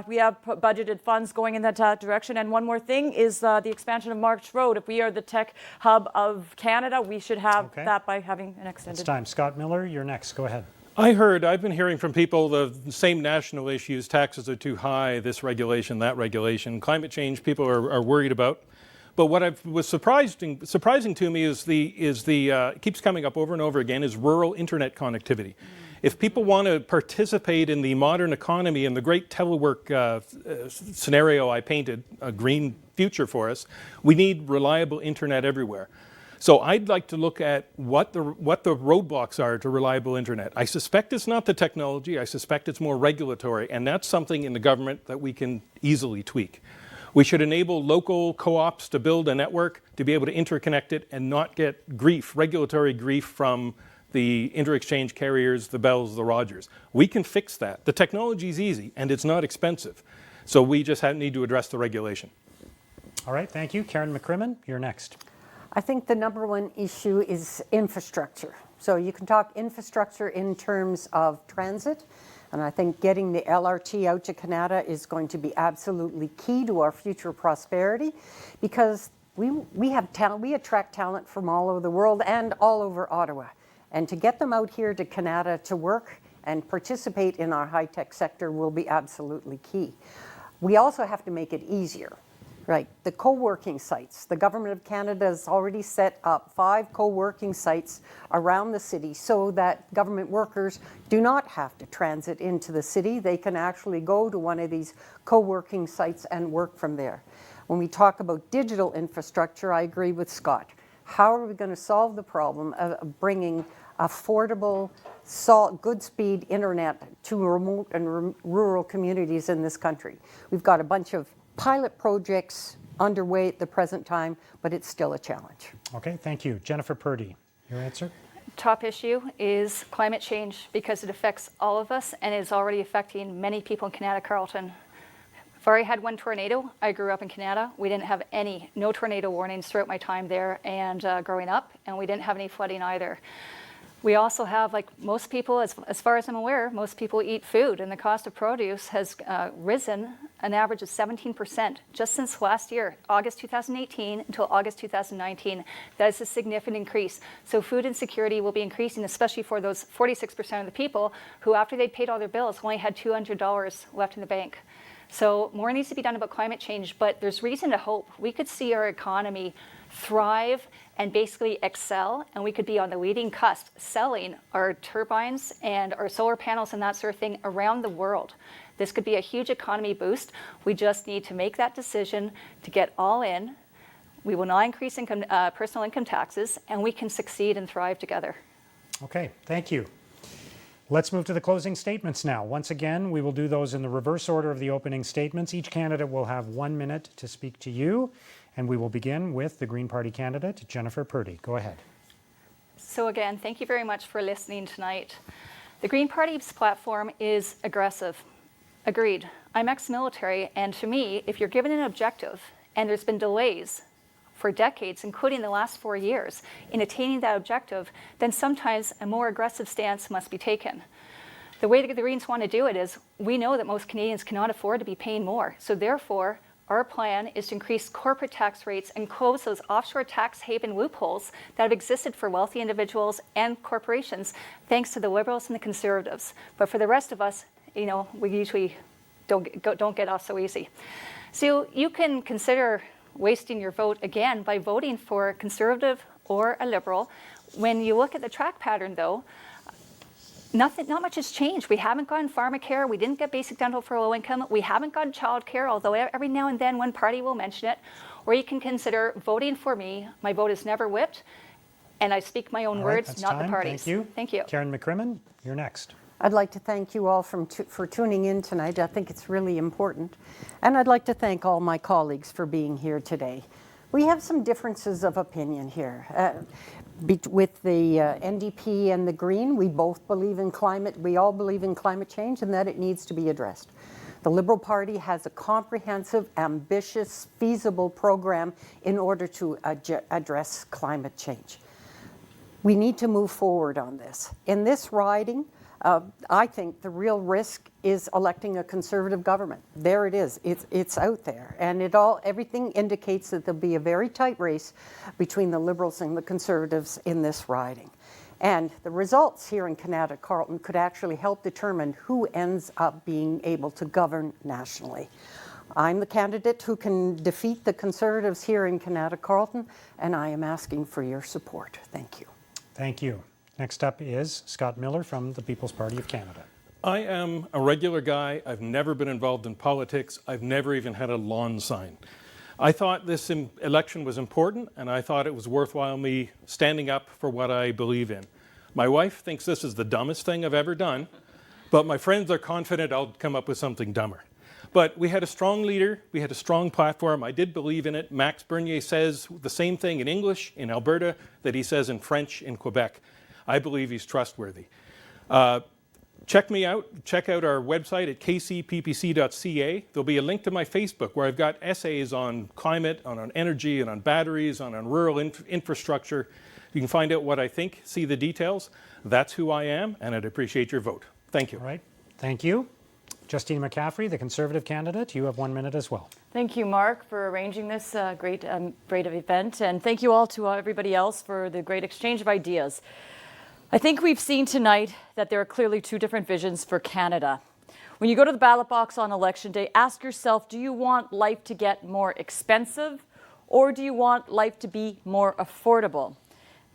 We have budgeted funds going in that direction. And one more thing is the expansion of March Road. If we are the tech hub of Canada, we should have that by having an extended. It's time. Scott Miller, you're next. Go ahead. I've been hearing from people the same national issues. Taxes are too high, this regulation, that regulation. Climate change, people are worried about. But what was surprising to me is it keeps coming up over and over again, is rural internet connectivity. If people want to participate in the modern economy and the great telework scenario I painted, a green future for us, we need reliable internet everywhere. So I'd like to look at what the roadblocks are to reliable internet. I suspect it's not the technology, I suspect it's more regulatory, and that's something in the government that we can easily tweak. We should enable local co-ops to build a network to be able to interconnect it and not get regulatory grief from the inter-exchange carriers, the Bells, the Rogers. We can fix that. The technology is easy and it's not expensive. So we just need to address the regulation. All right, thank you. Karen Mccrimmon, you're next. I think the number one issue is infrastructure. So you can talk infrastructure in terms of transit, and I think getting the LRT out to Kanata is going to be absolutely key to our future prosperity, because we have talent, we attract talent from all over the world and all over Ottawa. And to get them out here to Kanata to work and participate in our high-tech sector will be absolutely key. We also have to make it easier. Right, the co-working sites. The Government of Canada has already set up 5 co-working sites around the city so that government workers do not have to transit into the city. They can actually go to one of these co-working sites and work from there. When we talk about digital infrastructure, I agree with Scott. How are we going to solve the problem of bringing affordable, good speed internet to remote and rural communities in this country? We've got a bunch of pilot projects underway at the present time, but it's still a challenge. Okay, thank you. Jennifer Purdy, your answer? Top issue is climate change, because it affects all of us and is already affecting many people in Kanata-Carleton. I've already had one tornado. I grew up in Kanata. We didn't have no tornado warnings throughout my time there and growing up, and we didn't have any flooding either. We also have, like most people, as far as I'm aware, most people eat food, and the cost of produce has risen an average of 17% just since last year, August 2018 until August 2019. That is a significant increase. So food insecurity will be increasing, especially for those 46% of the people who, after they paid all their bills, only had $200 left in the bank. So more needs to be done about climate change, but there's reason to hope. We could see our economy thrive and basically excel, and we could be on the leading cusp selling our turbines and our solar panels and that sort of thing around the world. This could be a huge economy boost. We just need to make that decision to get all in. We will not increase personal income taxes, and we can succeed and thrive together. Okay, thank you. Let's move to the closing statements now. Once again, we will do those in the reverse order of the opening statements. Each candidate will have 1 minute to speak to you, and we will begin with the Green Party candidate, Jennifer Purdy. Go ahead. So again, thank you very much for listening tonight. The Green Party's platform is aggressive. Agreed. I'm ex-military, and to me, if you're given an objective and there's been delays for decades, including the last 4 years, in attaining that objective, then sometimes a more aggressive stance must be taken. The way that the Greens want to do it is, we know that most Canadians cannot afford to be paying more. So therefore, our plan is to increase corporate tax rates and close those offshore tax haven loopholes that have existed for wealthy individuals and corporations, thanks to the Liberals and the Conservatives. But for the rest of us, you know, we usually don't get off so easy. So you can consider wasting your vote again by voting for a Conservative or a Liberal. When you look at the track pattern, though, not much has changed. We haven't gotten pharmacare. We didn't get basic dental for low income. We haven't gotten childcare, although every now and then one party will mention it. Or you can consider voting for me. My vote is never whipped, and I speak my own words, not the party's. Thank you. Thank you. Karen Mccrimmon, you're next. I'd like to thank you all for tuning in tonight. I think it's really important. And I'd like to thank all my colleagues for being here today. We have some differences of opinion here. With the NDP and the Green, we both believe in climate. We all believe in climate change and that it needs to be addressed. The Liberal Party has a comprehensive, ambitious, feasible program in order to address climate change. We need to move forward on this. In this riding, I think the real risk is electing a Conservative government. There it is. It's out there, and everything indicates that there'll be a very tight race between the Liberals and the Conservatives in this riding. And the results here in Kanata-Carleton could actually help determine who ends up being able to govern nationally. I'm the candidate who can defeat the Conservatives here in Kanata-Carleton, and I am asking for your support. Thank you. Thank you. Next up is Scott Miller from the People's Party of Canada. I am a regular guy. I've never been involved in politics. I've never even had a lawn sign. I thought this election was important, and I thought it was worthwhile me standing up for what I believe in. My wife thinks this is the dumbest thing I've ever done, but my friends are confident I'll come up with something dumber. But we had a strong leader. We had a strong platform. I did believe in it. Max Bernier says the same thing in English in Alberta that he says in French in Quebec. I believe he's trustworthy. check me out. Check out our website at kcppc.ca. There'll be a link to my Facebook where I've got essays on climate, on energy, and on batteries, on rural infrastructure. You can find out what I think, see the details. That's who I am, and I'd appreciate your vote. Thank you. All right. Thank you. Justina Mccaffrey, the Conservative candidate, you have 1 minute as well. Thank you, Mark, for arranging this great event. And thank you all to everybody else for the great exchange of ideas. I think we've seen tonight that there are clearly two different visions for Canada. When you go to the ballot box on election day, ask yourself, do you want life to get more expensive or do you want life to be more affordable?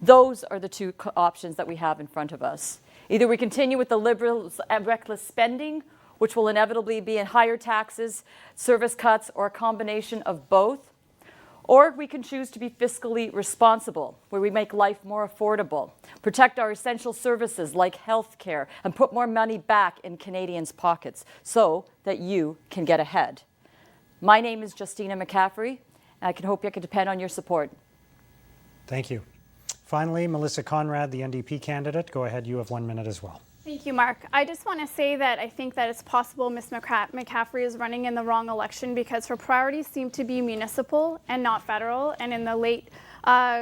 Those are the two options that we have in front of us. Either we continue with the Liberals' reckless spending, which will inevitably be in higher taxes, service cuts, or a combination of both. Or we can choose to be fiscally responsible, where we make life more affordable, protect our essential services like health care, and put more money back in Canadians' pockets so that you can get ahead. My name is Justina Mccaffrey, and I hope I can depend on your support. Thank you. Finally, Melissa Conrad, the NDP candidate. Go ahead, you have 1 minute as well. Thank you, Mark. I just want to say that I think that it's possible Ms. Mccaffrey is running in the wrong election because her priorities seem to be municipal and not federal. And in the late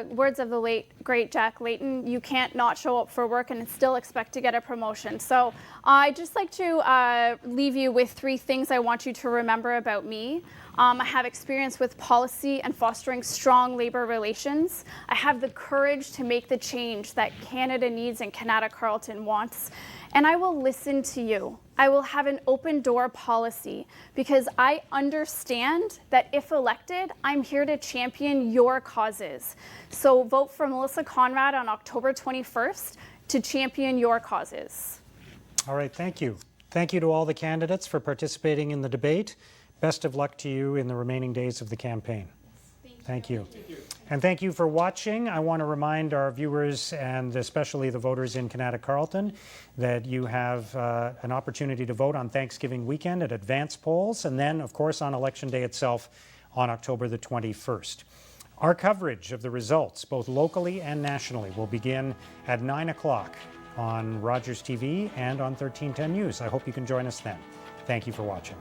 words of the late, great Jack Layton, you can't not show up for work and still expect to get a promotion. So I'd just like to leave you with 3 things I want you to remember about me. I have experience with policy and fostering strong labor relations. I have the courage to make the change that Canada needs and Kanata-Carleton wants. And I will listen to you. I will have an open door policy because I understand that if elected, I'm here to champion your causes. So vote for Melissa Conrad on October 21st to champion your causes. All right, thank you. Thank you to all the candidates for participating in the debate. Best of luck to you in the remaining days of the campaign. Thank you. And thank you for watching. I want to remind our viewers and especially the voters in Kanata-Carleton that you have an opportunity to vote on Thanksgiving weekend at advance polls and then, of course, on Election Day itself on October the 21st. Our coverage of the results, both locally and nationally, will begin at 9 o'clock on Rogers TV and on 1310 News. I hope you can join us then. Thank you for watching.